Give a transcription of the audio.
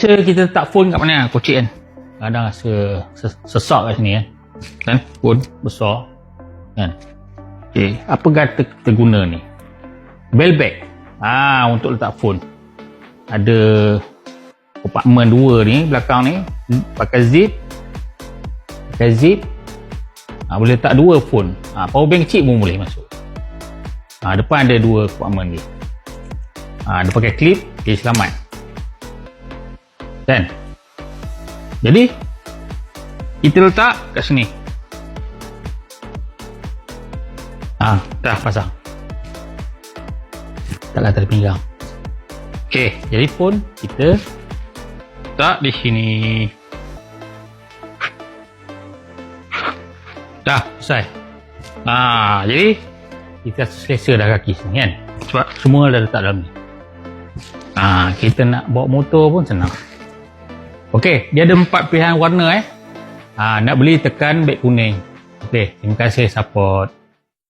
Biasa kita letak phone kat mana kocik kan? Kadang rasa sesak kat sini kan? Phone besar kan? Okay, apa kata kita guna ni? Bell bag. Untuk letak phone. Ada kompartmen 2 ni belakang ni, pakai zip. Boleh letak 2 phone. Power bank kecil pun boleh masuk. Depan ada 2 kompartmen ni. Dia pakai clip, okay, selamat kan? Jadi kita letak kat sini. Dah pasang. Taklah tali pinggang. Okey, jadi phone kita letak di sini. Dah selesai. Jadi kita selesa dah kaki sini kan, sebab semua dah letak dalam ni. Kita nak bawa motor pun senang. Okey, dia ada 4 pilihan warna Nak beli tekan beg kuning. Okey, terima kasih support.